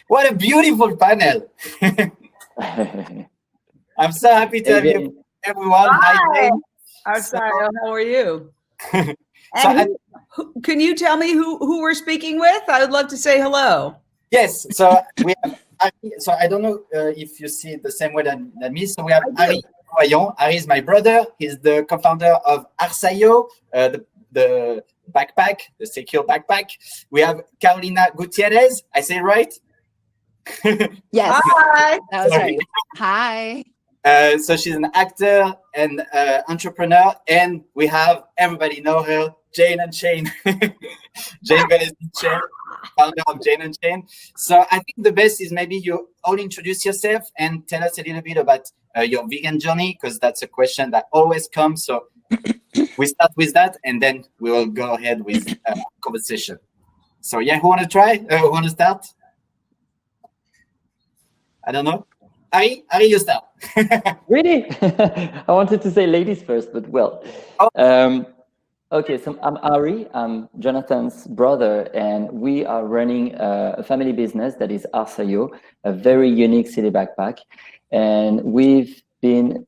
What a beautiful panel. I'm so happy to have you, everyone. Hi, Jane. Arsayo, how are you? So can you tell me who we're speaking with? I would love to say hello. Yes, so we have Ari, so I don't know if you see it the same way than me. So we have Ari Ohayon. Ari is my brother. He's the co-founder of Arsayo, the backpack, the secure backpack. We have Karolina Gutierrez. I say it right? Yes. Hi. That was right. Hi. So she's an actor and entrepreneur, and we have, everybody know her, Jane Unchained. Jane Velez, founder of Jane Unchained. So I think the best is maybe you all introduce yourself and tell us a little bit about your vegan journey, because that's a question that always comes. So we start with that, and then we will go ahead with conversation. So yeah, who want to try? Who want to start? I don't know. Ari, you start. Really? I wanted to say ladies first, but well. Okay, so I'm Ari. I'm Jonathan's brother, and we are running a family business that is Arsayo, a very unique city backpack. And we've been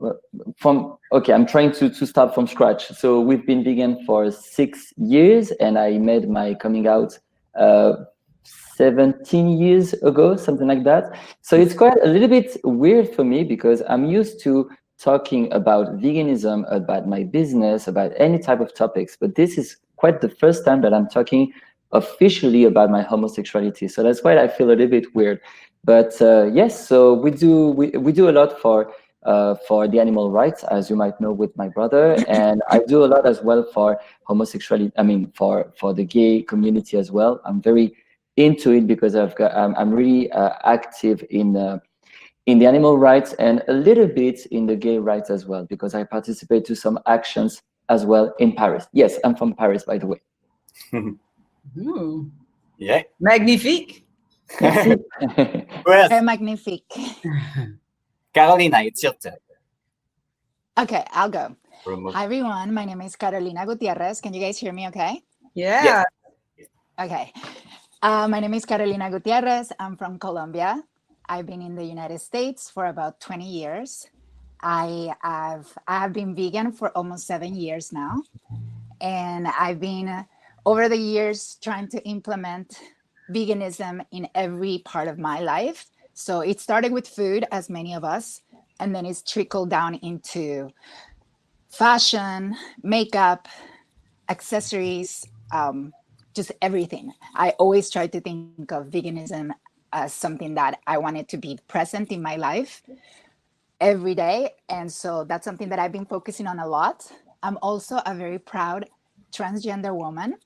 I'm trying to start from scratch. So we've been vegan for 6 years, and I made my coming out 17 years ago, something like that. So it's quite a little bit weird for me because I'm used to talking about veganism, about my business, about any type of topics. But this is quite the first time that I'm talking officially about my homosexuality. So that's why I feel a little bit weird. But yes, so we do a lot for the animal rights, as you might know, with my brother, and I do a lot as well for homosexuality. I mean, for the gay community as well. I'm very into it because I'm really active in the animal rights and a little bit in the gay rights as well, because I participate to some actions as well in Paris. Yes, I'm from Paris, by the way. Yeah. Magnifique. Very magnifique. Karolina, it's your turn. Okay, I'll go. Hi, everyone. My name is Karolina Gutierrez. Can you guys hear me okay? Yeah. Yes. Okay. My name is Karolina Gutierrez. I'm from Colombia. I've been in the United States for about 20 years. I have been vegan for almost 7 years now. And I've been, over the years, trying to implement veganism in every part of my life. So it started with food, as many of us, and then it's trickled down into fashion, makeup, accessories, just everything. I always try to think of veganism as something that I wanted to be present in my life every day. And so that's something that I've been focusing on a lot. I'm also a very proud transgender woman.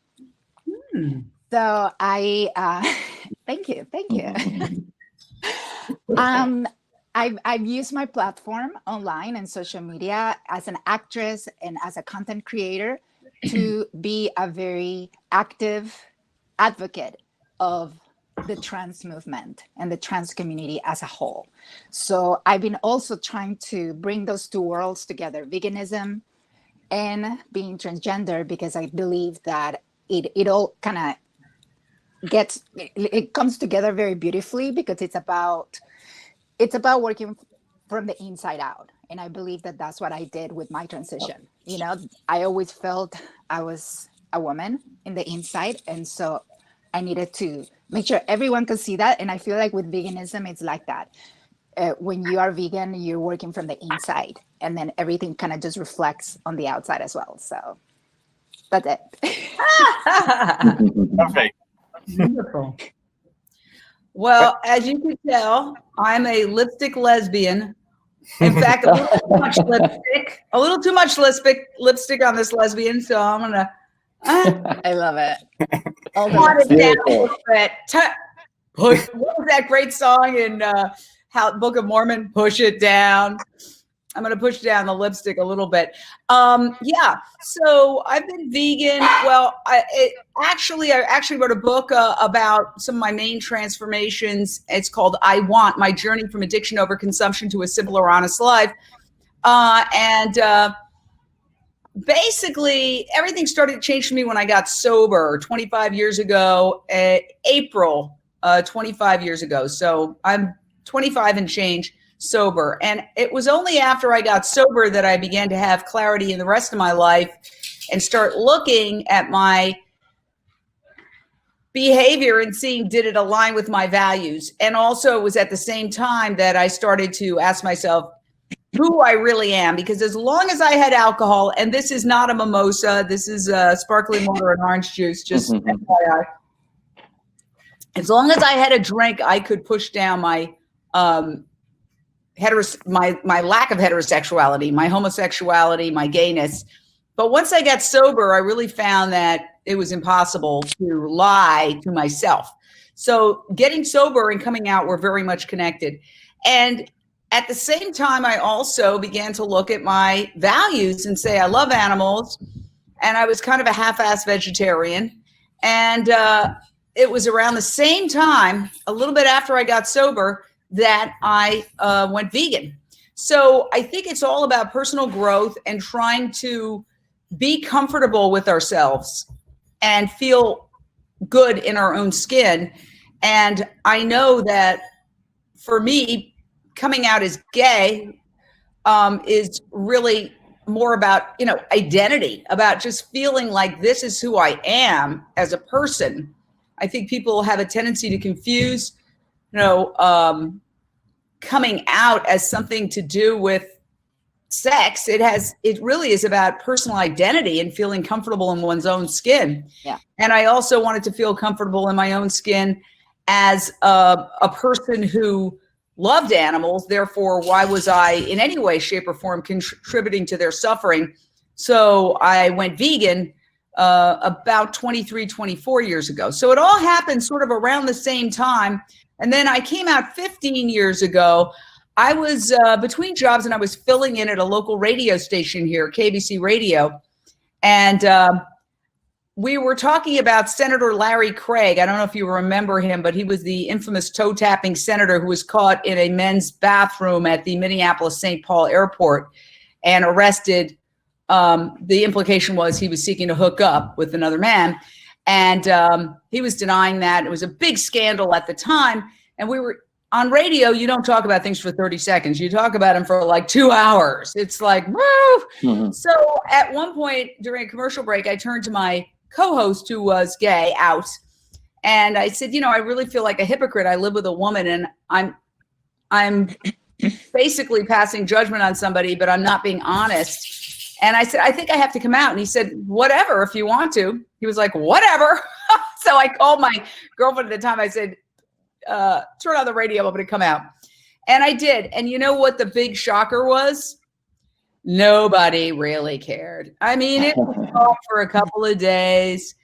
So thank you. I've used my platform online and social media as an actress and as a content creator to be a very active advocate of the trans movement and the trans community as a whole. So I've been also trying to bring those two worlds together, veganism and being transgender, because I believe that it all kind of it comes together very beautifully, because it's about working from the inside out. And I believe that that's what I did with my transition. You know, I always felt I was a woman in the inside. And so I needed to make sure everyone could see that. And I feel like with veganism, it's like that. When you are vegan, you're working from the inside, and then everything kind of just reflects on the outside as well. So that's it. Perfect. Wonderful. Well, as you can tell, I'm a lipstick lesbian. In fact, a little too much lipstick on this lesbian. So I'm gonna. I love it. Want it down a little bit. Push. What was that great song in Book of Mormon? Push it down. I'm going to push down the lipstick a little bit. Yeah. So I've been vegan. Well, I actually wrote a book about some of my main transformations. It's called I Want: My Journey from Addiction Overconsumption to a Simpler, Honest Life. Basically, everything started to change for me when I got sober 25 years ago, April 25 years ago. So I'm 25 and change sober. And it was only after I got sober that I began to have clarity in the rest of my life and start looking at my behavior and seeing, did it align with my values? And also it was at the same time that I started to ask myself who I really am, because as long as I had alcohol, and this is not a mimosa, this is sparkling water and orange juice, just FYI. As long as I had a drink, I could push down my my lack of heterosexuality, my homosexuality, my gayness. But once I got sober, I really found that it was impossible to lie to myself. So getting sober and coming out were very much connected. And at the same time, I also began to look at my values and say, I love animals. And I was kind of a half-assed vegetarian. And it was around the same time, a little bit after I got sober, that I went vegan. So I think it's all about personal growth and trying to be comfortable with ourselves and feel good in our own skin. And I know that for me, coming out as gay is really more about, identity, about just feeling like this is who I am as a person. I think people have a tendency to confuse, coming out as something to do with sex. It really is about personal identity and feeling comfortable in one's own skin. Yeah. And I also wanted to feel comfortable in my own skin as a person who loved animals. Therefore, why was I in any way, shape, or form contributing to their suffering? So I went vegan about 23, 24 years ago. So it all happened sort of around the same time. And then I came out 15 years ago. I was between jobs and I was filling in at a local radio station here, KBC Radio. And we were talking about Senator Larry Craig. I don't know if you remember him, but he was the infamous toe-tapping senator who was caught in a men's bathroom at the Minneapolis-St. Paul airport and arrested. The implication was he was seeking to hook up with another man. And he was denying that. It was a big scandal at the time. And we were on radio. You don't talk about things for 30 seconds. You talk about them for like 2 hours. It's like, woo. Mm-hmm. So at one point during a commercial break, I turned to my co-host who was gay out. And I said, I really feel like a hypocrite. I live with a woman and I'm basically passing judgment on somebody, but I'm not being honest. And I said, I think I have to come out. And he said, whatever, if you want to. He was like, whatever. So I called my girlfriend at the time. I said, turn on the radio. I'm going to come out. And I did. And you know what the big shocker was? Nobody really cared. I mean, it was off for a couple of days.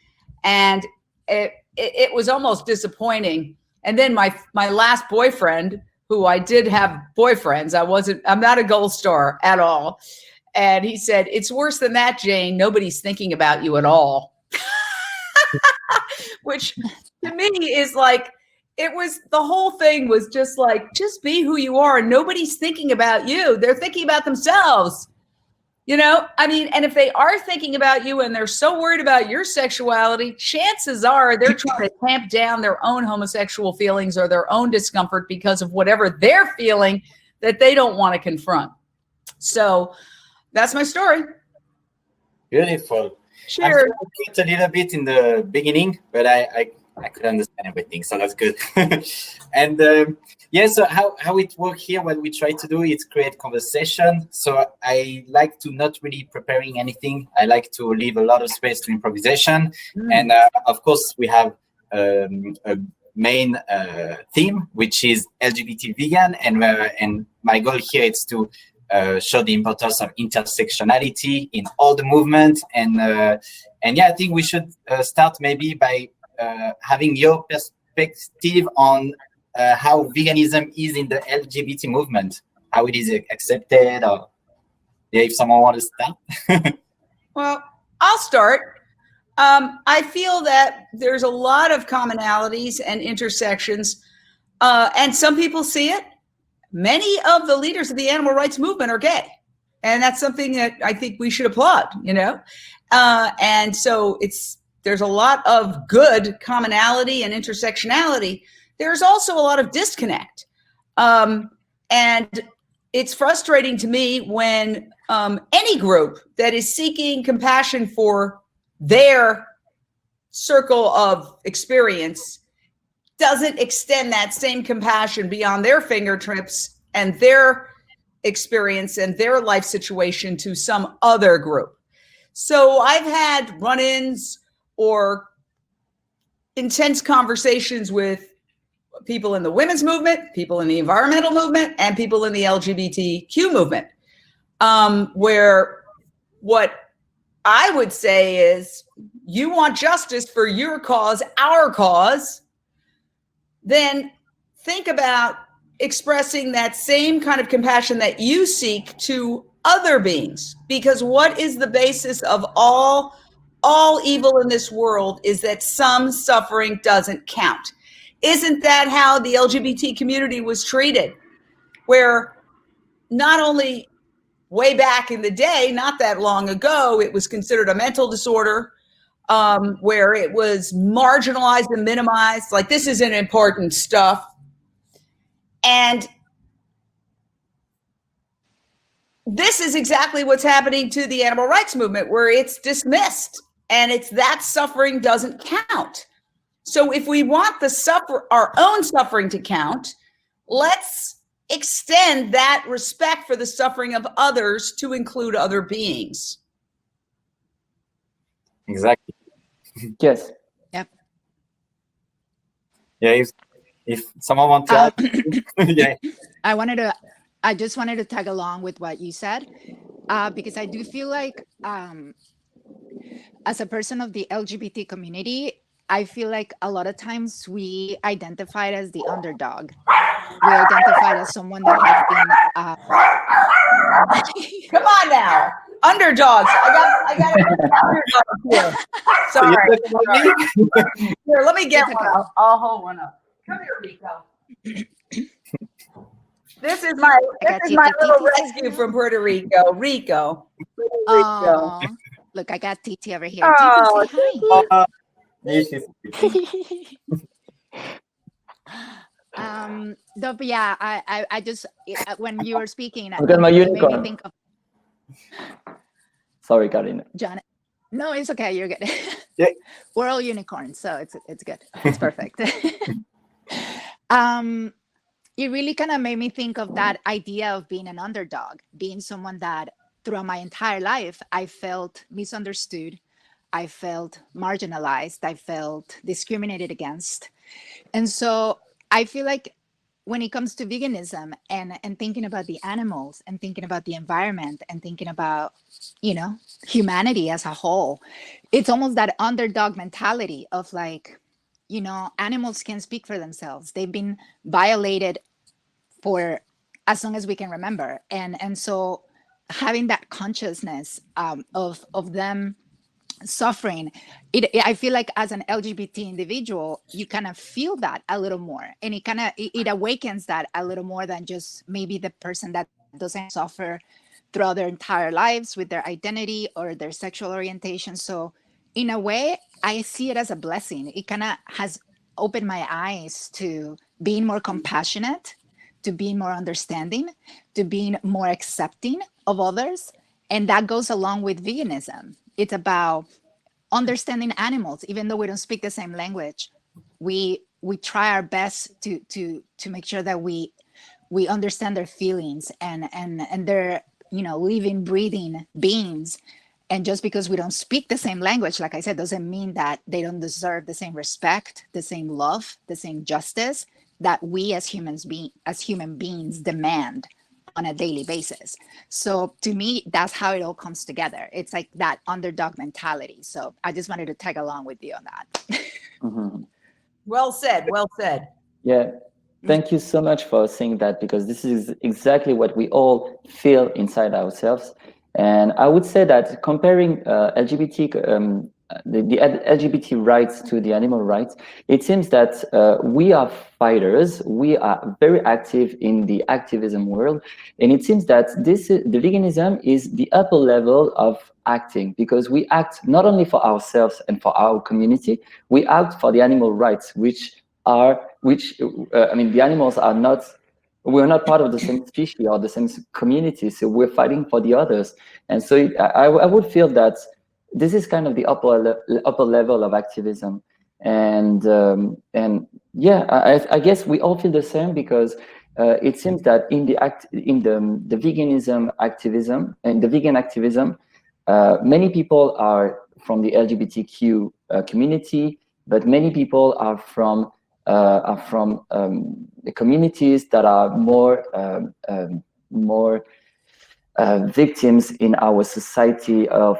And it was almost disappointing. And then my last boyfriend, who I did have boyfriends. I'm not a gold star at all. And he said, it's worse than that, Jane. Nobody's thinking about you at all. Which to me is like, the whole thing was just like, just be who you are. And nobody's thinking about you. They're thinking about themselves. I mean, and if they are thinking about you and they're so worried about your sexuality, chances are they're trying to tamp down their own homosexual feelings or their own discomfort because of whatever they're feeling that they don't want to confront. So that's my story. Beautiful. Sure. I a little bit in the beginning, but I could understand everything, so that's good. And so how it works here, what we try to do is create conversation. So I like to not really preparing anything. I like to leave a lot of space to improvisation. And of course, we have a main theme, which is LGBT vegan. And my goal here is to show the importance of intersectionality in all the movement. And I think we should start maybe by having your perspective on how veganism is in the LGBT movement, how it is accepted, or if someone wants to start. Well, I'll start. I feel that there's a lot of commonalities and intersections, and some people see it. Many of the leaders of the animal rights movement are gay, and that's something that I think we should applaud, and so there's a lot of good commonality and intersectionality. there's also a lot of disconnect. And it's frustrating to me when any group that is seeking compassion for their circle of experience doesn't extend that same compassion beyond their fingertips and their experience and their life situation to some other group. So I've had run-ins or intense conversations with people in the women's movement, people in the environmental movement, and people in the LGBTQ movement, where what I would say is, you want justice for your cause, our cause, then think about expressing that same kind of compassion that you seek to other beings. Because what is the basis of all evil in this world is that some suffering doesn't count. Isn't that how the LGBT community was treated? Where not only way back in the day, not that long ago, it was considered a mental disorder, where it was marginalized and minimized, like this isn't important stuff. And this is exactly what's happening to the animal rights movement, where it's dismissed and it's that suffering doesn't count. So if we want our own suffering to count, let's extend that respect for the suffering of others to include other beings. Exactly. Yes. Yep. Yeah. If someone wants to add, yeah. I just wanted to tag along with what you said, because I do feel like, as a person of the LGBT community, I feel like a lot of times we identified as the underdog. We identified as someone that has been. Come on now, underdogs. I got underdogs here. Sorry. Here, let me get one up. I'll hold one up. Come here, Rico. This is my little rescue from Puerto Rico. Rico. Oh, look, I got Titi over here. Titi, say hi. No, but yeah, I just, when you were speaking, I got my unicorn. made me think of. Sorry, Karolina. John, no, it's okay. You're good. Yeah. We're all unicorns, so it's good. It's perfect. It really kind of made me think of that idea of being an underdog, being someone that throughout my entire life, I felt misunderstood. I felt marginalized. I felt discriminated against. And so I feel like when it comes to veganism and thinking about the animals and thinking about the environment and thinking about, humanity as a whole, it's almost that underdog mentality of like, animals can speak for themselves. They've been violated for as long as we can remember. And so having that consciousness of them suffering, I feel like as an LGBT individual, you kind of feel that a little more, and it awakens that a little more than just maybe the person that doesn't suffer throughout their entire lives with their identity or their sexual orientation. So in a way, I see it as a blessing. It kind of has opened my eyes to being more compassionate, to being more understanding, to being more accepting of others. And that goes along with veganism. It's about understanding animals, even though we don't speak the same language. We try our best to make sure that we understand their feelings and they're living, breathing beings. And just because we don't speak the same language, like I said, doesn't mean that they don't deserve the same respect, the same love, the same justice that we as human beings demand on a daily basis. So to me, that's how it all comes together. It's like that underdog mentality. So I just wanted to tag along with you on that. Mm-hmm. Well said. Well said. Yeah. Thank you so much for saying that, because this is exactly what we all feel inside ourselves. And I would say that comparing LGBT, the LGBT rights to the animal rights, it seems that we are fighters. We are very active in the activism world, and it seems that the veganism is the upper level of acting, because we act not only for ourselves and for our community, we act for the animal rights, which the animals are not, we're not part of the same species or the same community, so we're fighting for the others. And so I would feel that this is kind of the upper level of activism. And yeah, I guess we all feel the same, because it seems that in the veganism activism and the vegan activism, many people are from the LGBTQ community, but many people are from the communities that are more victims in our society of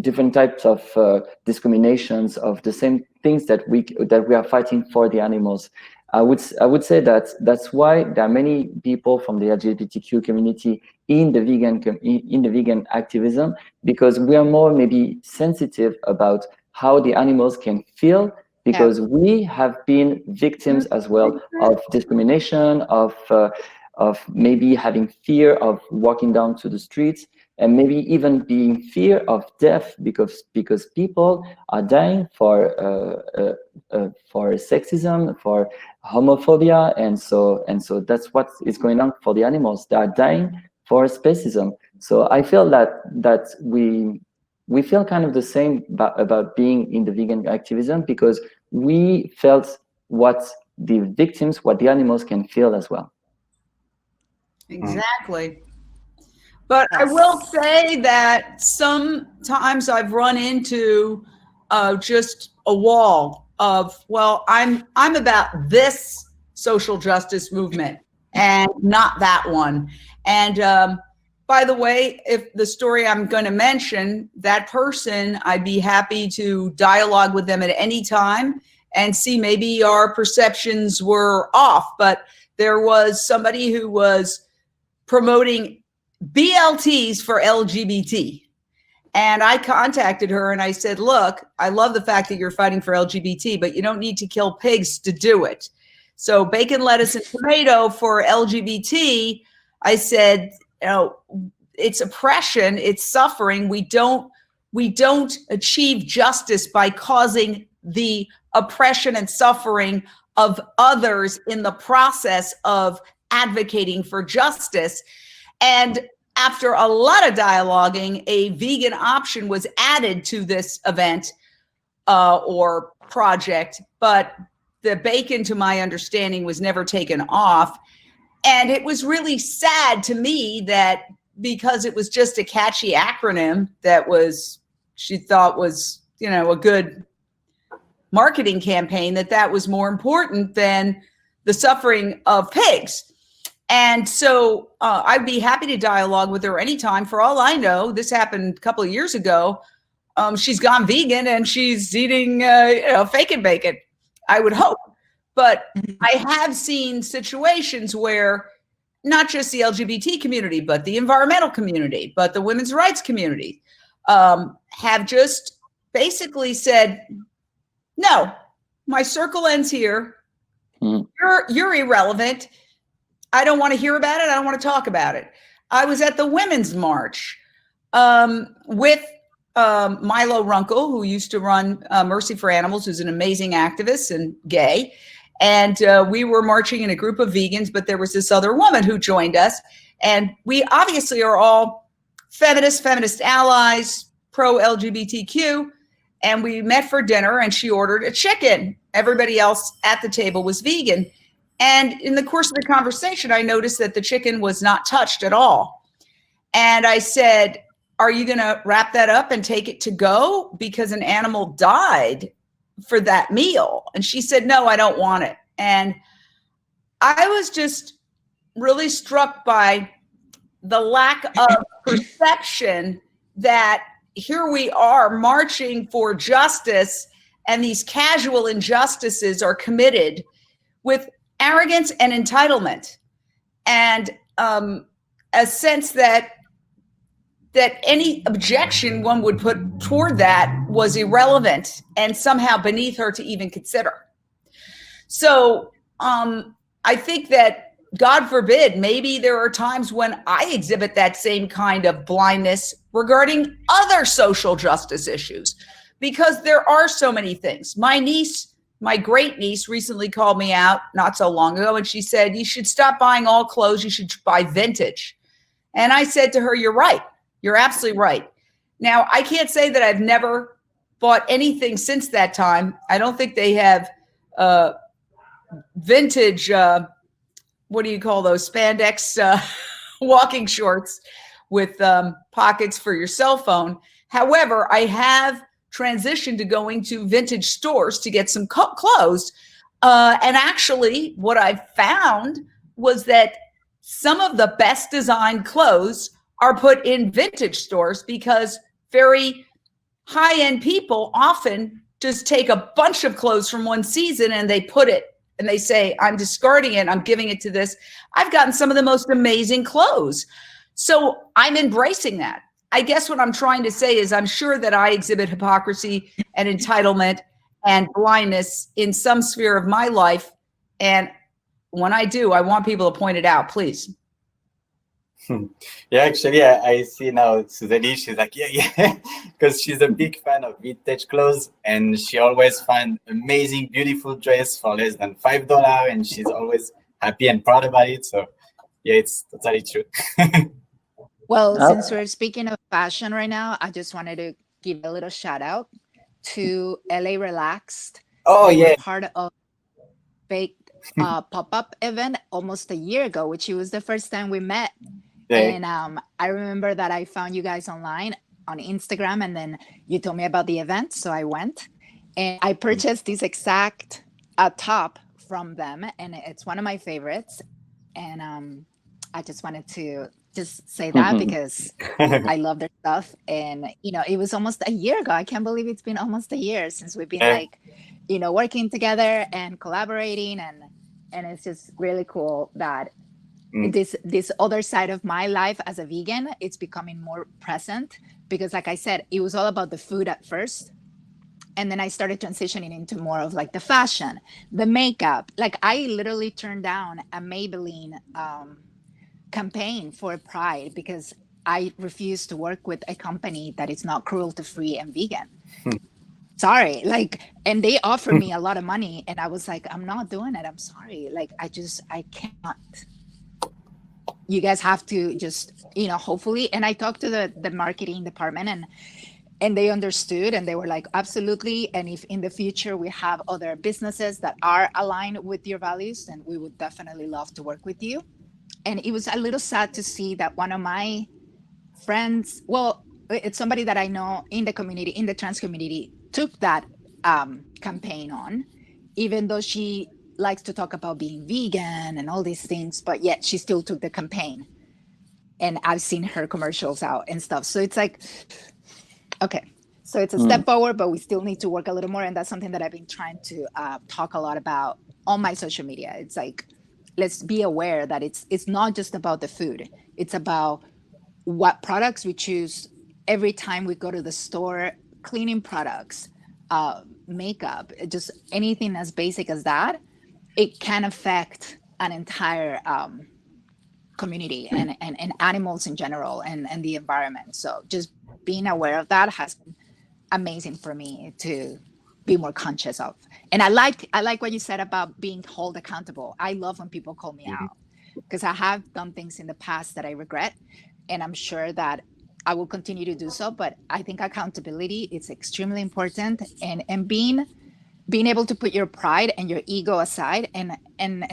different types of discriminations, of the same things that we are fighting for the animals. I would say that that's why there are many people from the LGBTQ community in the vegan activism, because we are more maybe sensitive about how the animals can feel, because we have been victims as well of discrimination, of maybe having fear of walking down to the streets, and maybe even being fear of death, because people are dying for sexism, for homophobia, and so that's what is going on for the animals. They are dying for speciesism. So I feel that we feel kind of the same about being in the vegan activism, because we felt what the victims, what the animals can feel as well. Exactly. But I will say that sometimes I've run into just a wall of, well, I'm about this social justice movement and not that one. And by the way, if the story I'm going to mention, that person, I'd be happy to dialogue with them at any time and see maybe our perceptions were off. But there was somebody who was promoting BLTs for LGBT. And I contacted her and I said, look, I love the fact that you're fighting for LGBT, but you don't need to kill pigs to do it. So bacon, lettuce, and tomato for LGBT, I said, it's oppression, it's suffering. We don't achieve justice by causing the oppression and suffering of others in the process of advocating for justice. And after a lot of dialoguing, a vegan option was added to this event or project, but the bacon, to my understanding, was never taken off. And it was really sad to me that because it was just a catchy acronym that she thought was, a good marketing campaign, that was more important than the suffering of pigs. And so I'd be happy to dialogue with her anytime. For all I know, this happened a couple of years ago. She's gone vegan and she's eating, F.A.K.E bacon, I would hope. But I have seen situations where not just the LGBT community, but the environmental community, but the women's rights community have just basically said, no, my circle ends here. You're irrelevant. I don't want to hear about it. I don't want to talk about it. I was at the Women's March with Milo Runkle, who used to run Mercy for Animals, who's an amazing activist and gay. And we were marching in a group of vegans, but there was this other woman who joined us. And we obviously are all feminist allies, pro-LGBTQ. And we met for dinner and she ordered a chicken. Everybody else at the table was vegan. And in the course of the conversation, I noticed that the chicken was not touched at all. And I said, are you going to wrap that up and take it to go? Because an animal died for that meal. And she said, no, I don't want it. And I was just really struck by the lack of perception that here we are marching for justice, and these casual injustices are committed with arrogance and entitlement, and a sense that any objection one would put toward that was irrelevant and somehow beneath her to even consider. So I think that, God forbid, maybe there are times when I exhibit that same kind of blindness regarding other social justice issues. because there are so many things. My niece, my great niece, recently called me out not so long ago, and she said, you should stop buying all clothes. You should buy vintage. And I said to her, you're right. You're absolutely right. Now, I can't say that I've never bought anything since that time. I don't think they have vintage, what do you call those, spandex walking shorts with pockets for your cell phone. However, I have transitioned to going to vintage stores to get some clothes. And actually, what I found was that some of the best designed clothes are put in vintage stores, because very high-end people often just take a bunch of clothes from one season and they put it and they say, I'm discarding it, I'm giving it to this. I've gotten some of the most amazing clothes. So I'm embracing that. I guess what I'm trying to say is I'm sure that I exhibit hypocrisy and entitlement and blindness in some sphere of my life. And when I do, I want people to point it out, please. Yeah, actually, I see now Suzanne, she's like, yeah, because she's a big fan of vintage clothes, and she always finds amazing, beautiful dress for less than $5, and she's always happy and proud about it. So yeah, it's totally true. Well, since we're speaking of fashion right now, I just wanted to give a little shout out to LA Relaxed. Oh, They were yeah. part of F.A.K.E pop-up event almost a year ago, which was the first time we met. Yeah. And I remember that I found you guys online on Instagram, and then you told me about the event, so I went and I purchased this exact top from them, and it's one of my favorites. And I just wanted to just say that because I love their stuff. And it was almost a year ago. I can't believe it's been almost a year since we've been working together and collaborating, and it's just really cool that this other side of my life as a vegan, it's becoming more present, because like I said, it was all about the food at first, and then I started transitioning into more of like the fashion, the makeup. Like I literally turned down a Maybelline campaign for Pride because I refuse to work with a company that is not cruelty free and vegan. Sorry, and they offered me a lot of money, and I was like, I'm not doing it. I'm sorry. I can't. You guys have to just, hopefully. And I talked to the marketing department, and they understood, and they were like, absolutely. And if in the future we have other businesses that are aligned with your values, then we would definitely love to work with you. And it was a little sad to see that one of my friends, well, it's somebody that I know in the community, in the trans community, took that campaign on, even though she likes to talk about being vegan and all these things, but yet she still took the campaign. And I've seen her commercials out and stuff. So it's like, okay, so it's a step forward, but we still need to work a little more. And that's something that I've been trying to talk a lot about on my social media. It's like, let's be aware that it's not just about the food. It's about what products we choose every time we go to the store, cleaning products, makeup, just anything as basic as that. It can affect an entire community and animals in general and the environment. So just being aware of that has been amazing for me to be more conscious of. And I like what you said about being held accountable. I love when people call me out, because I have done things in the past that I regret, and I'm sure that I will continue to do so. But I think accountability is extremely important, and being able to put your pride and your ego aside and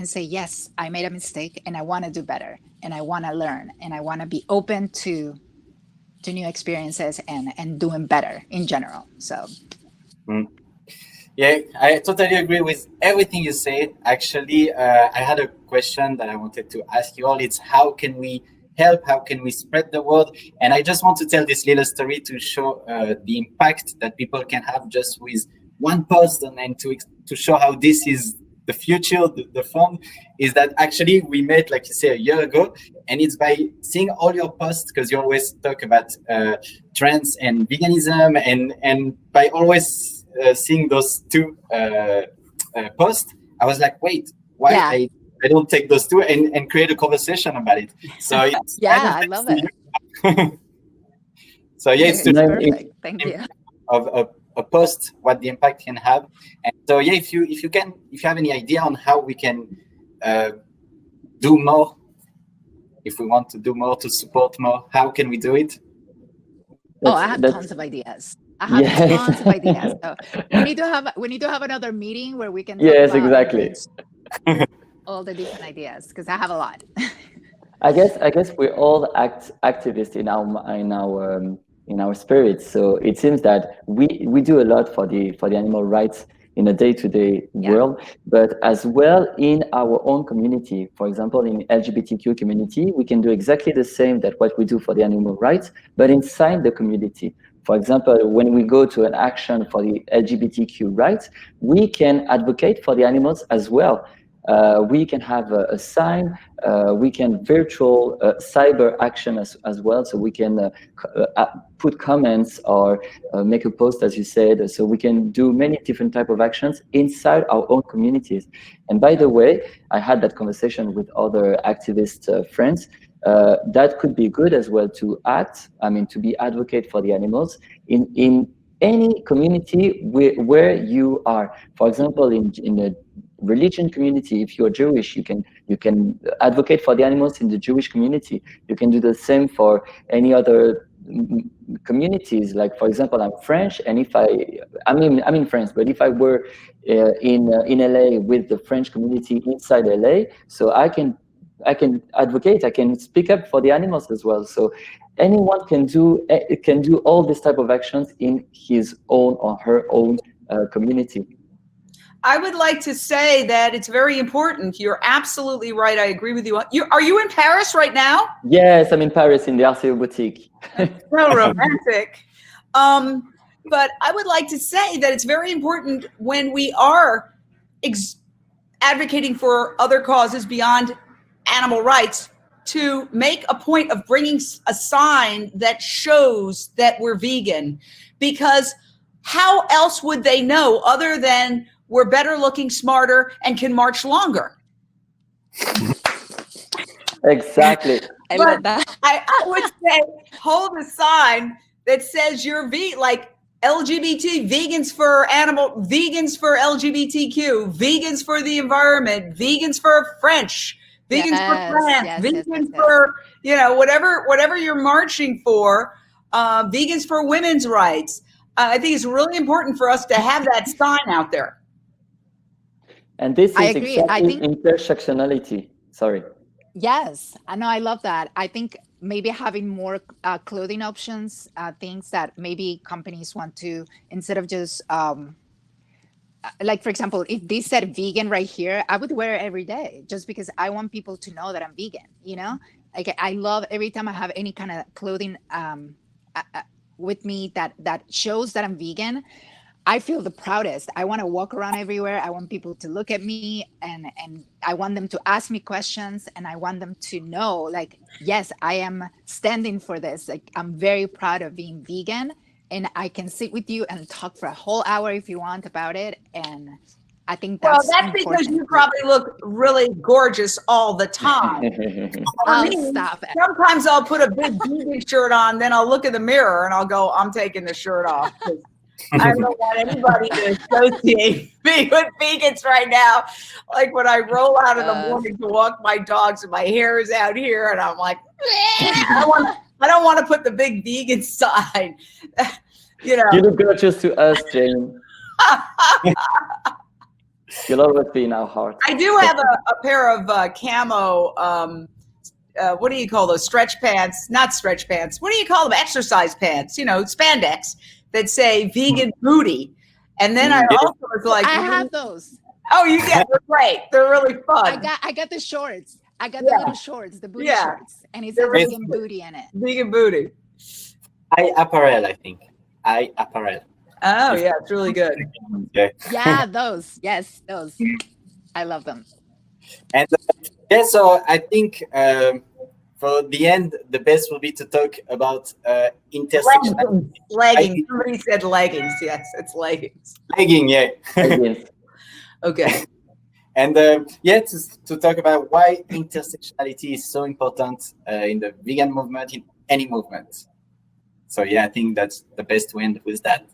say, yes, I made a mistake and I want to do better, and I want to learn, and I want to be open to new experiences and doing better in general. So yeah, I totally agree with everything you said. Actually, I had a question that I wanted to ask you all. It's how can we help? How can we spread the word? And I just want to tell this little story to show the impact that people can have just with one post, and to show how this is the future. The fun is that actually we met, like you say, a year ago, and it's by seeing all your posts, because you always talk about trans and veganism, and by always seeing those two posts, I was like, wait, why I don't take those two and create a conversation about it. So it's I love it. So yeah, it's perfect. Thank you. Of a post what the impact can have. And so yeah, if you have any idea on how we can do more, if we want to do more to support more, how can we do it? I have tons of ideas. I have tons of ideas. So we need to have another meeting where we can talk about exactly. all the different ideas, because I have a lot. I guess we're all activists in our spirits. So it seems that we do a lot for the animal rights in a day-to-day world, but as well in our own community. For example, in LGBTQ community, we can do exactly the same that what we do for the animal rights, but inside the community. For example, when we go to an action for the LGBTQ rights, we can advocate for the animals as well. We can have a sign, we can virtual cyber action as well. So we can put comments or make a post, as you said. So we can do many different type of actions inside our own communities. And by the way, I had that conversation with other activist friends. That could be good as well to act, to be advocate for the animals in any community where you are. For example, in a religion community, if you're Jewish, you can advocate for the animals in the Jewish community. You can do the same for any other communities. Like, for example, I'm French, and I'm in France, but if I were in LA with the French community inside LA, so I can advocate, I can speak up for the animals as well. So anyone can do all this type of actions in his own or her own community. I would like to say that it's very important. You're absolutely right. I agree with you. Are you in Paris right now? Yes, I'm in Paris in the Arsayo boutique. So romantic. But I would like to say that it's very important when we are advocating for other causes beyond animal rights to make a point of bringing a sign that shows that we're vegan, because how else would they know other than we're better looking, smarter, and can march longer? Exactly. I love that. I would say hold a sign that says you're like LGBT, vegans for LGBTQ, vegans for the environment, vegans for French, vegans for plants, vegans for, whatever you're marching for, vegans for women's rights. I think it's really important for us to have that sign out there. And this is agree. exactly I think intersectionality. Sorry. Yes, I know. I love that. I think maybe having more clothing options, things that maybe companies want to, instead of just like, for example, if they said vegan right here, I would wear it every day just because I want people to know that I'm vegan. Like, I love every time I have any kind of clothing with me that shows that I'm vegan. I feel the proudest. I want to walk around everywhere. I want people to look at me, and I want them to ask me questions, and I want them to know, like, yes, I am standing for this. Like, I'm very proud of being vegan, and I can sit with you and talk for a whole hour if you want about it. And I think that's because you probably look really gorgeous all the time. Stop it. Sometimes I'll put a big vegan shirt on, then I'll look in the mirror and I'll go, I'm taking the shirt off. I don't want anybody to associate me with vegans right now. Like, when I roll out in the morning to walk my dogs and my hair is out here, and I'm like, I don't want to put the big vegan sign. You look gorgeous to us, Jane. You'll always be in our hearts. I do have a pair of camo. What do you call those? Stretch pants? Not stretch pants. What do you call them? Exercise pants. Spandex that say "vegan booty." And then I also was like, I have those. Oh, you get? They're great. They're really fun. I got the shorts. I got the little shorts, the booty shorts, and it says vegan booty in it. Vegan booty. Apparel, I think. Apparel. Oh yeah, it's really good. Yeah, those. Yes, those. I love them. And so I think for the end, the best will be to talk about intersectionality. Leggings. Somebody said leggings. Yes, it's leggings. Legging, yeah. Okay. And to talk about why intersectionality is so important in the vegan movement, in any movement. So yeah, I think that's the best to end with that.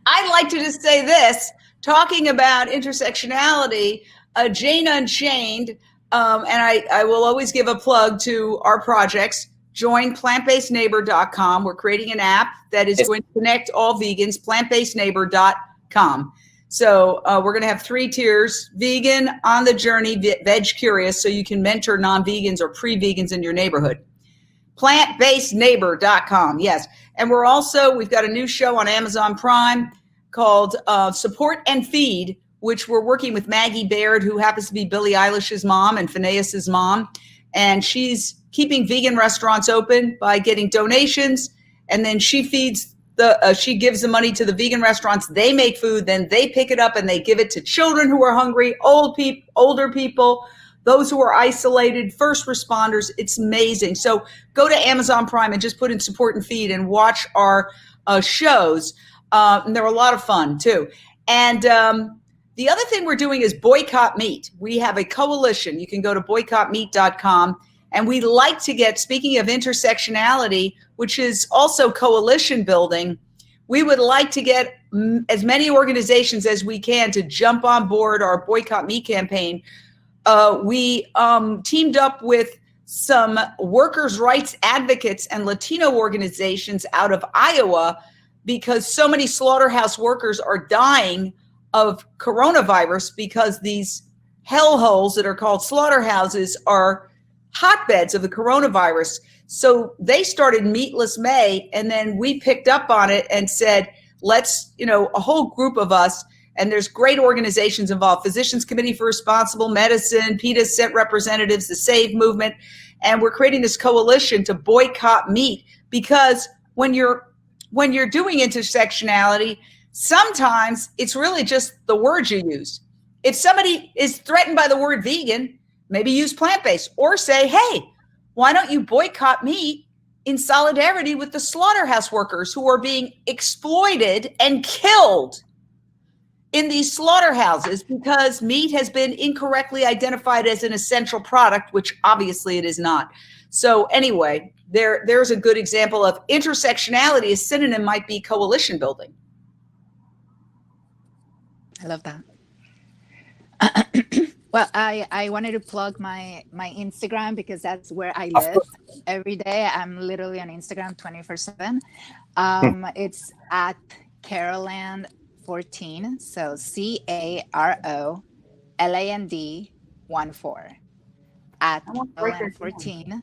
I'd like to just say this, talking about intersectionality, Jane Unchained, and I will always give a plug to our projects. Join plantbasedneighbor.com. We're creating an app that is going to connect all vegans, plantbasedneighbor.com. So we're going to have 3 tiers: vegan, on the journey, veg curious, so you can mentor non-vegans or pre-vegans in your neighborhood. Plantbasedneighbor.com. Yes. And we've got a new show on Amazon Prime called Support and Feed, which we're working with Maggie Baird, who happens to be Billie Eilish's mom and Phineas's mom. And she's keeping vegan restaurants open by getting donations. And then she feeds she gives the money to the vegan restaurants. They make food, then they pick it up and they give it to children who are hungry, older people, those who are isolated, first responders. It's amazing. So go to Amazon Prime and just put in Support and Feed and watch our shows. And they're a lot of fun too. And the other thing we're doing is boycott meat. We have a coalition. You can go to boycottmeat.com. And we like to get, speaking of intersectionality, which is also coalition building, we would like to get as many organizations as we can to jump on board our Boycott Meat campaign. We teamed up with some workers' rights advocates and Latino organizations out of Iowa because so many slaughterhouse workers are dying of coronavirus because these hellholes that are called slaughterhouses are hotbeds of the coronavirus. So they started Meatless May, and then we picked up on it and said, let's, a whole group of us, and there's great organizations involved: Physicians Committee for Responsible Medicine, PETA Set Representatives, the SAVE movement, and we're creating this coalition to boycott meat, because when you're doing intersectionality, sometimes it's really just the words you use. If somebody is threatened by the word vegan, maybe use plant-based, or say, hey, why don't you boycott meat in solidarity with the slaughterhouse workers who are being exploited and killed in these slaughterhouses because meat has been incorrectly identified as an essential product, which obviously it is not. So anyway, there's a good example of intersectionality. A synonym might be coalition building. I love that. Well, I wanted to plug my Instagram because that's where I live every day. I'm literally on Instagram 24/7. It's at Caroland14. So CAROLAND 14 at Caroland14.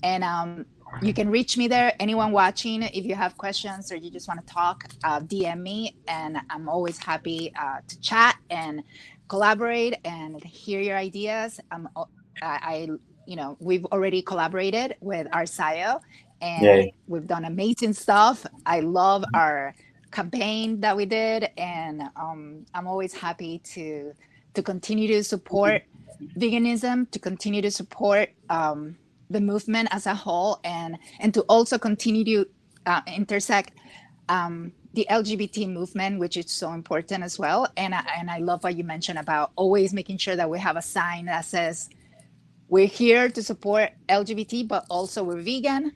And you can reach me there. Anyone watching, if you have questions or you just want to talk, DM me, and I'm always happy to chat and collaborate and hear your ideas. We've already collaborated with Arsayo, and we've done amazing stuff. I love our campaign that we did, and I'm always happy to continue to support veganism, to continue to support the movement as a whole, and to also continue to intersect the LGBT movement, which is so important as well. And I love what you mentioned about always making sure that we have a sign that says we're here to support LGBT, but also we're vegan,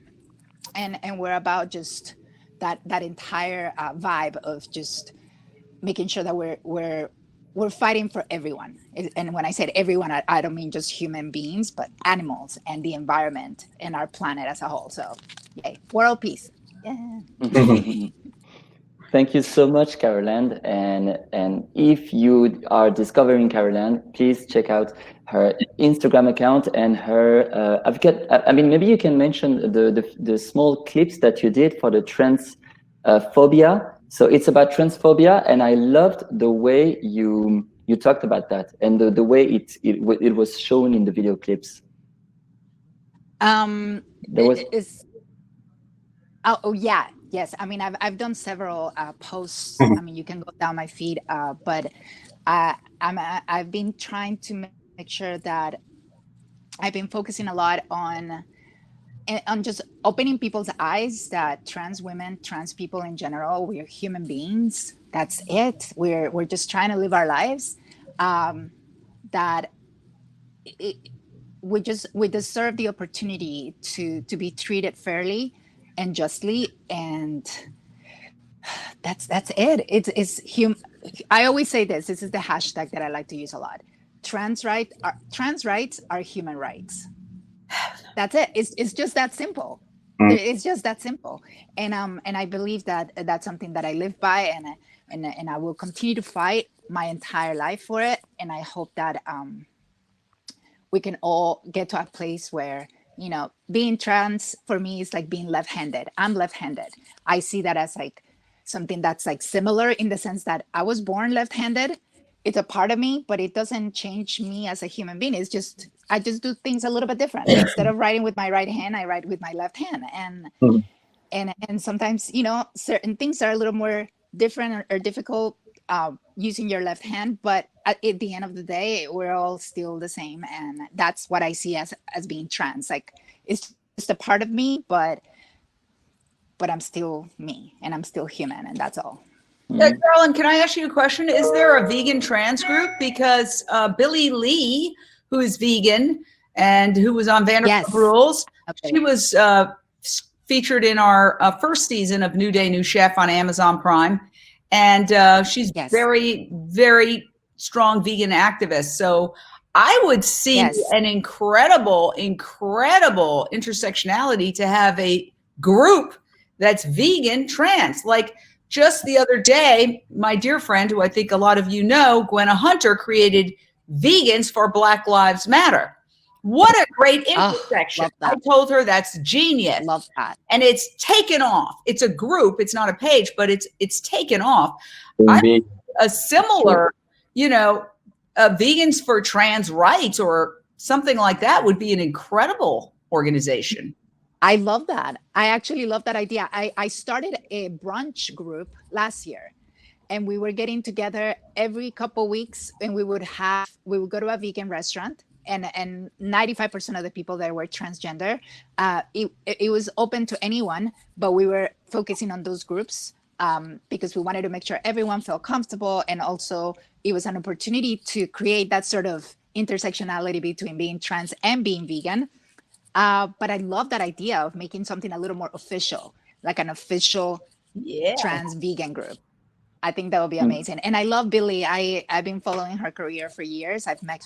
and we're about just that entire vibe of just making sure that we're fighting for everyone. And when I said everyone, I don't mean just human beings, but animals and the environment and our planet as a whole. So, yay, world peace. Yeah. Thank you so much, Caroline. And if you are discovering Caroline, please check out her Instagram account and her. Maybe you can mention the small clips that you did for the trans phobia. So it's about transphobia, and I loved the way you talked about that and the way it was shown in the video clips. Yes. I mean, I've done several posts. I mean, you can go down my feed, but I've been trying to make sure that I've been focusing a lot on just opening people's eyes that trans women, trans people in general, we're human beings. That's it. We're just trying to live our lives. We deserve the opportunity to be treated fairly and justly, and That's it. I always say this. This is the hashtag that I like to use a lot. Trans rights are human rights. That's it. It's just that simple. It's just that simple. And I believe that that's something that I live by, and I will continue to fight my entire life for it. And I hope that we can all get to a place where, you know, being trans for me is like being left-handed. I'm left-handed. I see that as like something that's like similar in the sense that I was born left-handed. It's a part of me, but it doesn't change me as a human being. It's just, I just do things a little bit different. Instead of writing with my right hand, I write with my left hand. And sometimes, you know, certain things are a little more different or difficult using your left hand, but at the end of the day, we're all still the same. And that's what I see as being trans. Like, it's just a part of me, but I'm still me, and I'm still human, and that's all. Carolyn, can I ask you a question? Is there a vegan trans group? Because Billy Lee, who is vegan and who was on Vanderpump Rules, she was featured in our first season of New Day, New Chef on Amazon Prime. And she's very, very strong vegan activist. So I would see an incredible intersectionality to have a group that's vegan trans. Like, just the other day, my dear friend, who I think a lot of you know, Gwenna Hunter, created Vegans for Black Lives Matter. What a great intersection. I told her that's genius. Love that. And it's taken off. It's a group. It's not a page, but it's taken off. A similar, you know, Vegans for Trans Rights or something like that would be an incredible organization. I love that. I actually love that idea. I started a brunch group last year, and we were getting together every couple weeks, and we would go to a vegan restaurant, and 95% of the people there were transgender. It was open to anyone, but we were focusing on those groups because we wanted to make sure everyone felt comfortable, and also it was an opportunity to create that sort of intersectionality between being trans and being vegan. But I love that idea of making something a little more official, like an official trans vegan group. I think that would be amazing. And I love Billy. I've been following her career for years. I've met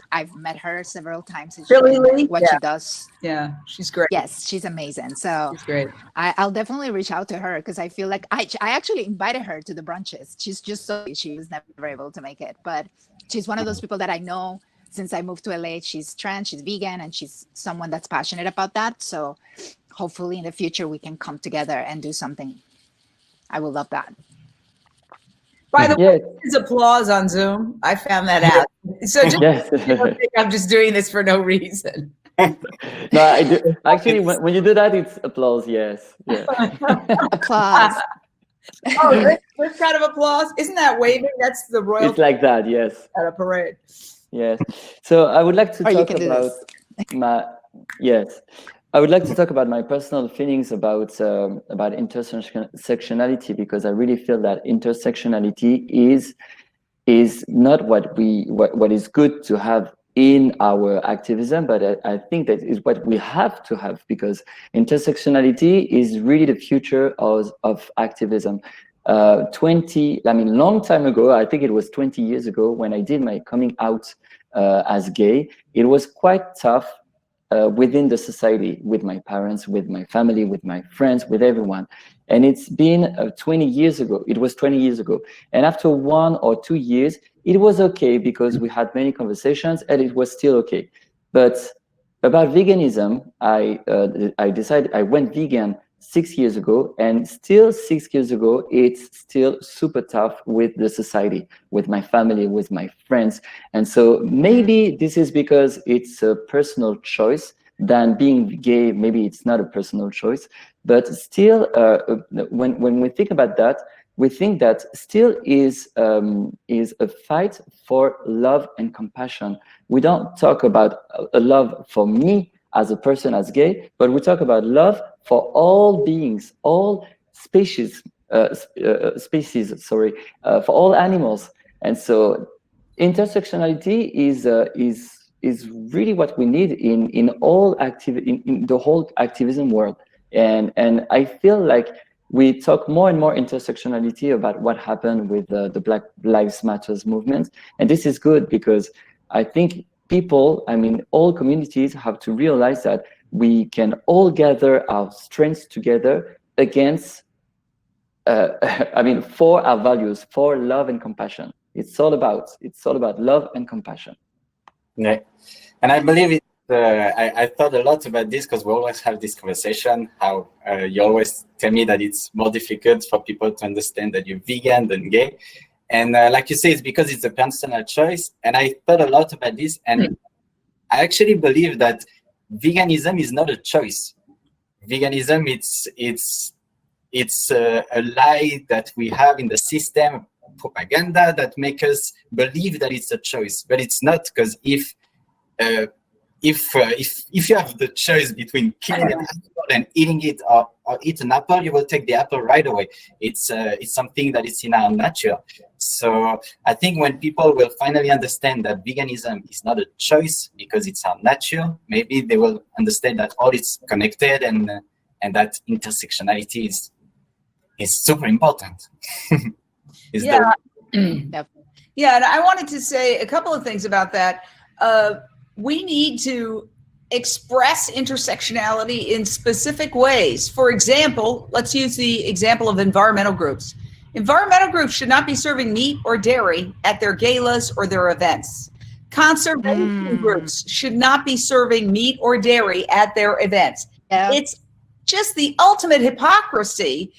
her several times. Billy, what she does. Yeah, she's great. Yes, she's amazing. So she's great. I'll definitely reach out to her because I feel like I actually invited her to the brunches. She's just she was never able to make it, but she's one of those people that I know. Since I moved to LA, she's trans, she's vegan, and she's someone that's passionate about that. So hopefully in the future, we can come together and do something. I would love that. By the way, there's applause on Zoom. I found that out. So just you don't think I'm just doing this for no reason. No, I do. Actually, when you do that, it's applause. Yes. Yeah. Applause. Oh, this kind of applause? Isn't that waving? That's the royal. It's like that, yes. At a parade. Yes. So I would like to talk about I would like to talk about my personal feelings about intersectionality, because I really feel that intersectionality is not what is good to have in our activism, but I think that is what we have to have, because intersectionality is really the future of activism. Long time ago, I think it was 20 years ago, when I did my coming out as gay, it was quite tough within the society, with my parents, with my family, with my friends, with everyone. And it's been 20 years ago. It was 20 years ago. And after 1 or 2 years, it was okay, because we had many conversations and it was still okay. But about veganism, I decided, I went vegan 6 years ago, and still 6 years ago, it's still super tough with the society, with my family, with my friends. And so maybe this is because it's a personal choice. Than being gay, maybe it's not a personal choice, but still, when we think about that, we think that still is a fight for love and compassion. We don't talk about a love for me as a person, as gay, but we talk about love for all beings, all species, for all animals. And so intersectionality is really what we need in the whole activism world. And I feel like we talk more and more intersectionality about what happened with the Black Lives Matters movement. And this is good because I think people, I mean, all communities have to realize that we can all gather our strengths together against, I mean, for our values, for love and compassion. It's all about love and compassion. Yeah, and I believe it. I thought a lot about this because we always have this conversation. How you always tell me that it's more difficult for people to understand that you're vegan than gay, and like you say, it's because it's a personal choice. And I thought a lot about this, and I actually believe that veganism is not a choice. Veganism, it's a lie that we have in the system, propaganda that make us believe that it's a choice, but it's not. Because if you have the choice between killing an apple and eating it, or eat an apple, you will take the apple right away. It's something that is in our nature. So I think when people will finally understand that veganism is not a choice because it's our nature, maybe they will understand that all is connected, and that intersectionality is super important. Yeah. Yeah, and I wanted to say a couple of things about that. We need to express intersectionality in specific ways. For example, let's use the example of environmental groups. Environmental groups should not be serving meat or dairy at their galas or their events. Conservation groups should not be serving meat or dairy at their events. Yeah. It's just the ultimate hypocrisy.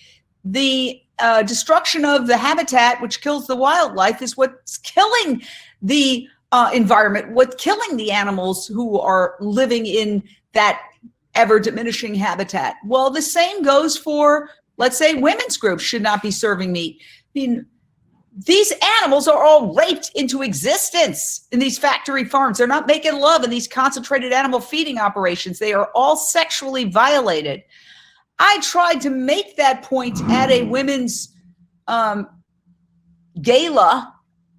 The destruction of the habitat, which kills the wildlife, is what's killing the environment, what's killing the animals who are living in that ever diminishing habitat. Well, the same goes for, let's say, women's groups should not be serving meat. I mean, these animals are all raped into existence in these factory farms. They're not making love in these concentrated animal feeding operations. They are all sexually violated. I tried to make that point at a women's gala,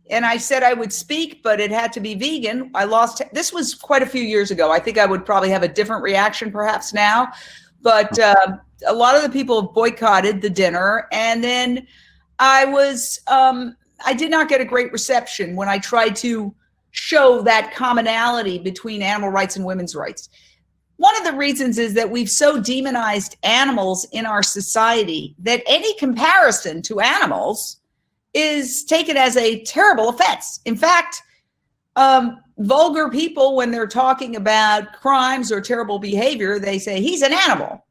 and I said I would speak, but it had to be vegan. This was quite a few years ago. I think I would probably have a different reaction perhaps now, but a lot of the people boycotted the dinner. And then I did not get a great reception when I tried to show that commonality between animal rights and women's rights. One of the reasons is that we've so demonized animals in our society that any comparison to animals is taken as a terrible offense. In fact, vulgar people, when they're talking about crimes or terrible behavior, they say, he's an animal.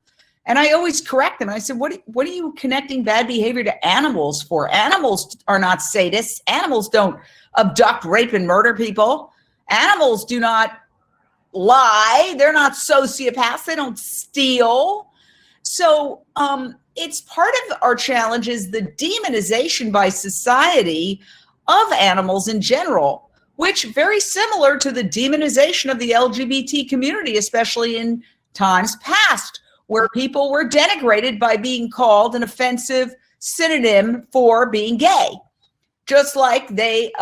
And I always correct them. I said, what are you connecting bad behavior to animals for? Animals are not sadists. Animals don't abduct, rape, and murder people. Animals do not lie. They're not sociopaths. They don't steal. So it's part of our challenge is the demonization by society of animals in general, which very similar to the demonization of the LGBT community, especially in times past, where people were denigrated by being called an offensive synonym for being gay. Just like they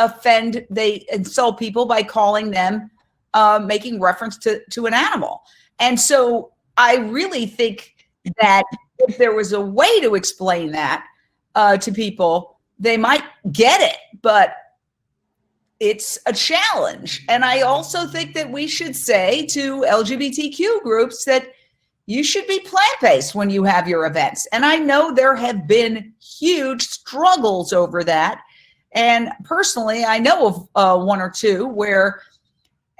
insult people by calling them, making reference to an animal. And so I really think that if there was a way to explain that to people, they might get it, but it's a challenge. And I also think that we should say to LGBTQ groups that you should be plant-based when you have your events. And I know there have been huge struggles over that. And personally, I know of one or two where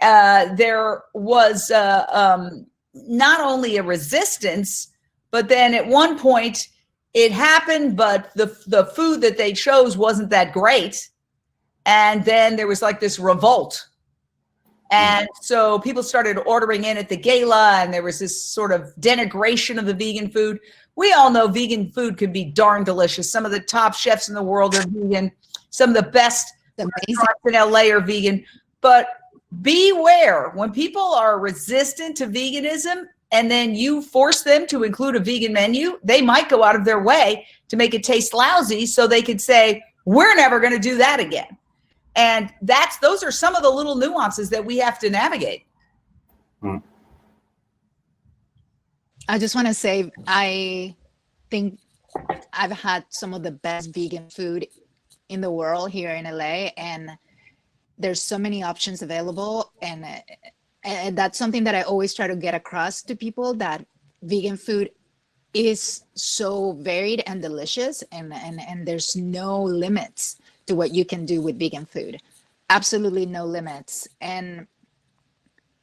there was not only a resistance, but then at one point it happened, but the food that they chose wasn't that great. And then there was like this revolt. And so people started ordering in at the gala, and there was this sort of denigration of the vegan food. We all know vegan food can be darn delicious. Some of the top chefs in the world are vegan. Some of the best restaurants in LA are vegan. But beware, when people are resistant to veganism and then you force them to include a vegan menu, they might go out of their way to make it taste lousy so they could say, we're never going to do that again. And those are some of the little nuances that we have to navigate. I just want to say, I think I've had some of the best vegan food in the world here in LA, and there's so many options available, and that's something that I always try to get across to people, that vegan food is so varied and delicious, and there's no limits to what you can do with vegan food. Absolutely no limits. And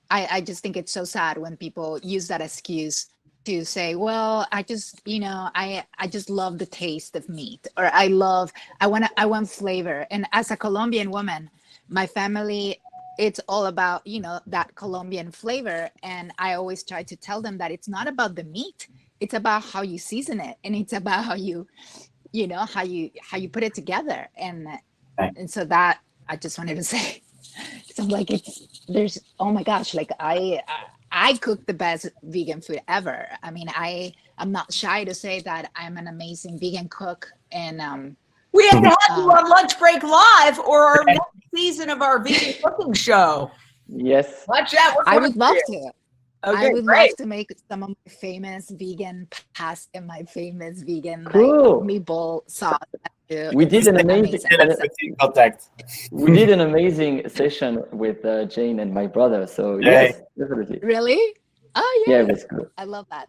I just think it's so sad when people use that excuse to say, well, I just, I just love the taste of meat, or I want flavor. And as a Colombian woman, my family, it's all about, that Colombian flavor. And I always try to tell them that it's not about the meat, it's about how you season it, and it's about how you put it together. And so that I just wanted to say, so like there's, oh my gosh, like I cook the best vegan food ever. I mean, I'm not shy to say that I'm an amazing vegan cook. And we have to have you on Lunch Break Live, or our next season of our vegan cooking show. Yes. Watch out. I would love to. Okay, I would great. love to make some of my famous vegan pasta and my famous vegan Cool. meatball sauce. We did an amazing. Contact. We did an amazing session with Jane and my brother. So yes, definitely. Really? Oh yeah. Yeah, it was good. I love that.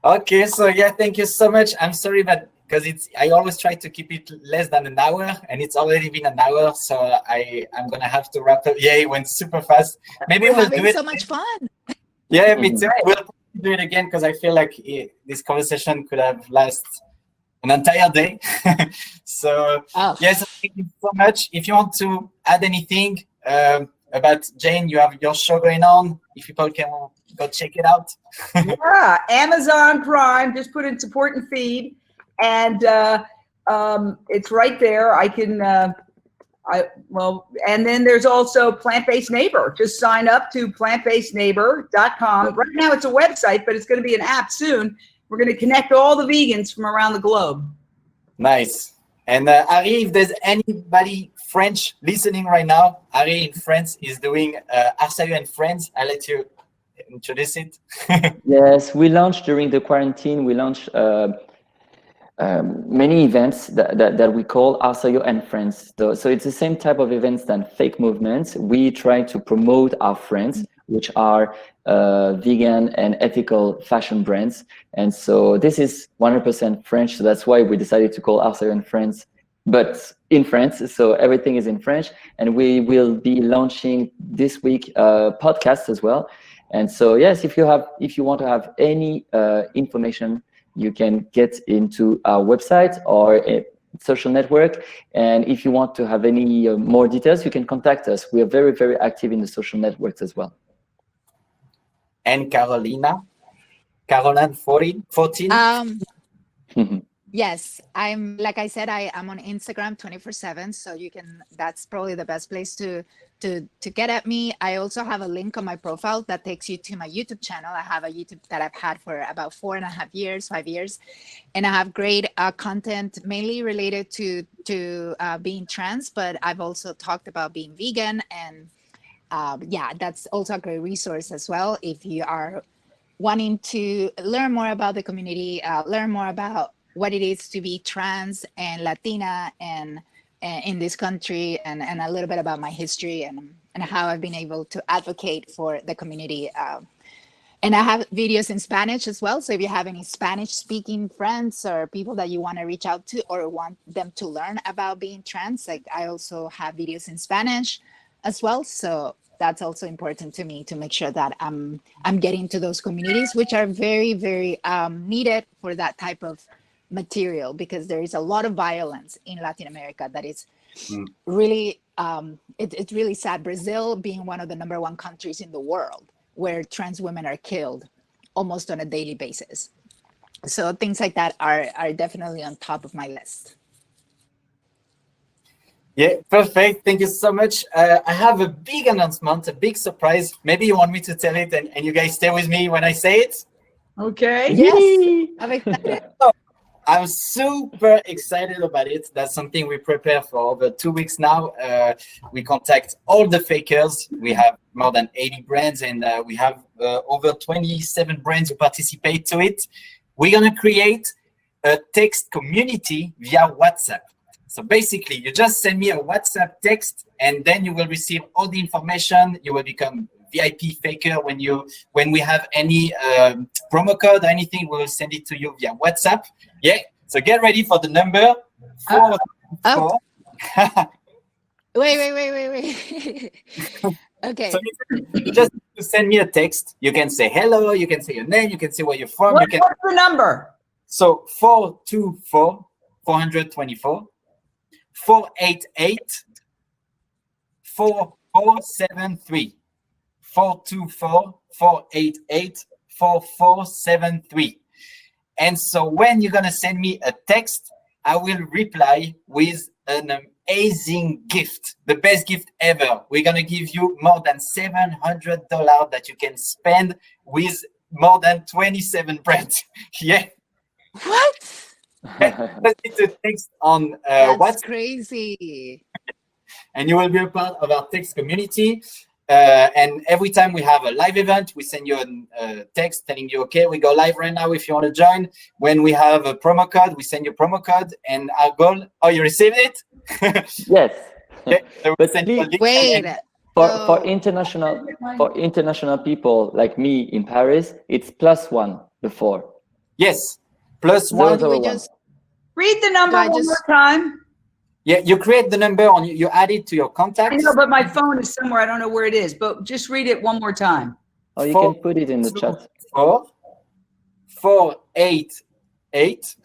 Okay, so yeah, thank you so much. I'm sorry, but because I always try to keep it less than an hour, and it's already been an hour, so I'm gonna have to wrap up. Yeah, it went super fast. Maybe we'll do it. So much fun. Yeah, me too. We'll do it again, because I feel like this conversation could have lasted an entire day. So yes, thank you so much. If you want to add anything about Jane, you have your show going on. If people can go check it out. Yeah, Amazon Prime. Just put in support and feed, and it's right there. I can. And then there's also Plant-Based Neighbor. Just sign up to plantbasedneighbor.com. Right now it's a website, but it's going to be an app soon. We're going to connect all the vegans from around the globe. Nice. And Ari, if there's anybody French listening right now, Ari in France is doing Arsayo and Friends. I'll let you introduce it. Yes, we launched during the quarantine. We launched many events that we call Arsayo and Friends. So it's the same type of events than F.A.K.E movements. We try to promote our friends, which are vegan and ethical fashion brands. And so this is 100% French. So that's why we decided to call Arsayo and Friends, but in France. So everything is in French. And we will be launching this week podcasts as well. And so, yes, if you want to have any information, you can get into our website or a social network. And if you want to have any more details, you can contact us. We are very, very active in the social networks as well. And Karolina 14. Yes, I'm, like I said, I'm on Instagram 24/7. So that's probably the best place to get at me. I also have a link on my profile that takes you to my YouTube channel. I have a YouTube that I've had for about 5 years. And I have great content mainly related to being trans, but I've also talked about being vegan. And that's also a great resource as well. If you are wanting to learn more about the community, learn more about what it is to be trans and Latina and in this country, and a little bit about my history and how I've been able to advocate for the community. And I have videos in Spanish as well. So if you have any Spanish speaking friends or people that you want to reach out to or want them to learn about being trans, like I also have videos in Spanish as well. So that's also important to me to make sure that I'm getting to those communities, which are very, very needed for that type of material, because there is a lot of violence in Latin America that is really it's really sad. Brazil being one of the #1 countries in the world where trans women are killed almost on a daily basis. So things like that are definitely on top of my list. Yeah, perfect. Thank you so much. I have a big announcement, a big surprise. Maybe you want me to tell it, and you guys stay with me when I say it. Okay. Yes, I'm excited. I'm super excited about it. That's something we prepare for over 2 weeks now. We contact all the fakers. We have more than 80 brands, and we have over 27 brands who participate to it. We're going to create a text community via WhatsApp. So basically, you just send me a WhatsApp text, and then you will receive all the information. You will become VIP faker when we have any promo code or anything. We will send it to you via WhatsApp. Yeah. So get ready for the number 4. Wait. Okay. So you just need to send me a text. You can say hello. You can say your name. You can say where you're from. What's the number? So 424 424 488 4473 424 488 4473. And so when you're gonna send me a text, I will reply with an amazing gift, the best gift ever. We're gonna give you more than $700 that you can spend with more than 27 brands. Yeah. What? It's a text on That's WhatsApp, crazy. and you will be a part of our text community. And every time we have a live event, we send you a text telling you, okay, we go live right now if you want to join. When we have a promo code, we send you a promo code, and our goal. Oh, you received it? Yes. Okay, so But send you a link. Wait. For international people like me in Paris, it's +1 before. Yes, +1. Do we just Read the number one more time. Yeah, you create the number on you add it to your contacts. I know, but my phone is somewhere. I don't know where it is. But just read it one more time. Oh, you can put it in the chat. 488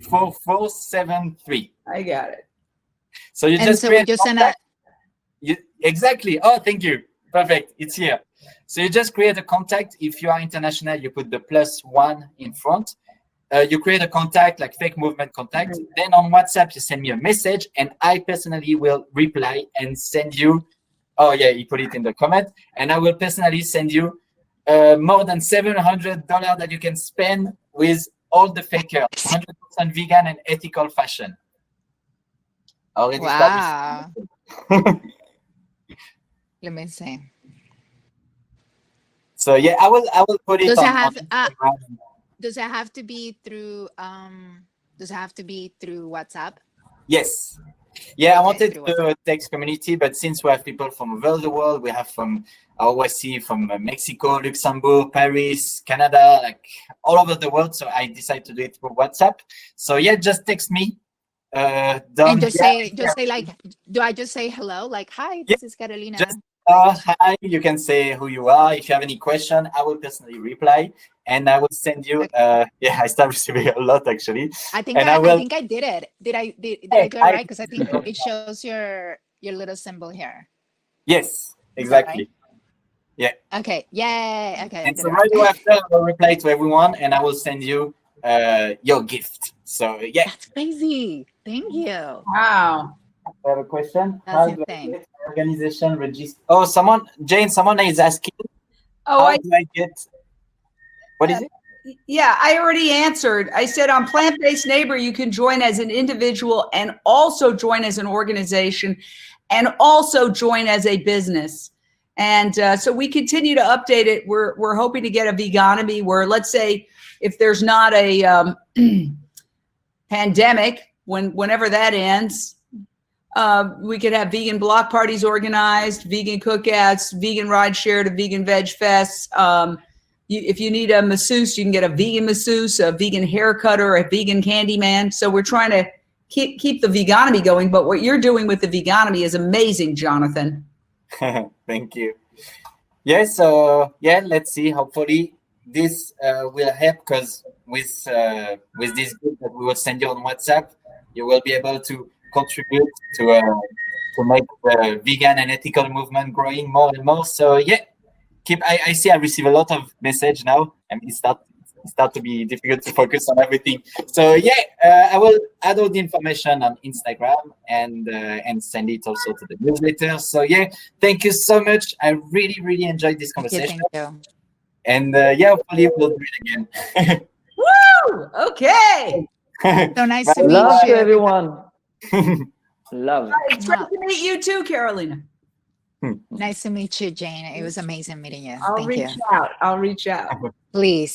4473. I got it. So you and just so create we just send a exactly. Oh, thank you. Perfect. It's here. So you just create a contact. If you are international, you put the +1 in front. You create a contact like F.A.K.E movement contact. Then on WhatsApp, you send me a message, and I personally will reply and send you. Oh yeah, he put it in the comment, and I will personally send you more than $700 that you can spend with all the fakers, 100% vegan and ethical fashion. Already wow. established. Let me see. So yeah, I will put it Does on. it have Instagram. does it have to be through WhatsApp? Yes. Yeah, I Okay, wanted through to text community, but since we have people from all over the world, we have from OSC, from Mexico, Luxembourg, Paris, Canada, like all over the world. So I decided to do it through WhatsApp. So yeah, just text me. And just say like, do I just say hello? Like, hi, this is Karolina. Just hi, you can say who you are. If you have any question, I will personally reply, and I will send you. Okay. Yeah, I start receiving a lot actually. I think And I will. think I did it. Did I do it right? Because I think it shows your little symbol here. Yes, exactly. Yeah. Okay. Yay. Okay. And so right away after, I will reply to everyone, and I will send you your gift. So yeah. That's crazy. Thank you. Wow. I have a question. That's How do I insane. get organization register? Oh, someone is asking. Oh, How do I get? What is it? Yeah, I already answered. I said on Plant-Based Neighbor, you can join as an individual and also join as an organization and also join as a business. And so we continue to update it. We're hoping to get a vegonomy where, let's say, if there's not a pandemic, whenever that ends, we could have vegan block parties organized, vegan cookouts, vegan ride share to vegan veg fests. If you need a masseuse, you can get a vegan masseuse, a vegan hair cutter, a vegan candy man. So we're trying to keep the vegonomy going. But what you're doing with the vegonomy is amazing, Jonathan. Thank you. Yes. So yeah, let's see. Hopefully this will help, because with this group that we will send you on WhatsApp, you will be able to contribute to make the vegan and ethical movement growing more and more. So yeah. I see I receive a lot of message now, and it start to be difficult to focus on everything. So yeah, I will add all the information on Instagram and send it also to the newsletter. So yeah, thank you so much. I really enjoyed this conversation. Thank you. And yeah, hopefully we'll do it again. Woo! Okay. So nice to meet Love you, to everyone. Love. It's great to meet you too, Karolina. Nice to meet you, Jane. It was amazing meeting you. I'll Thank you. reach out. Please.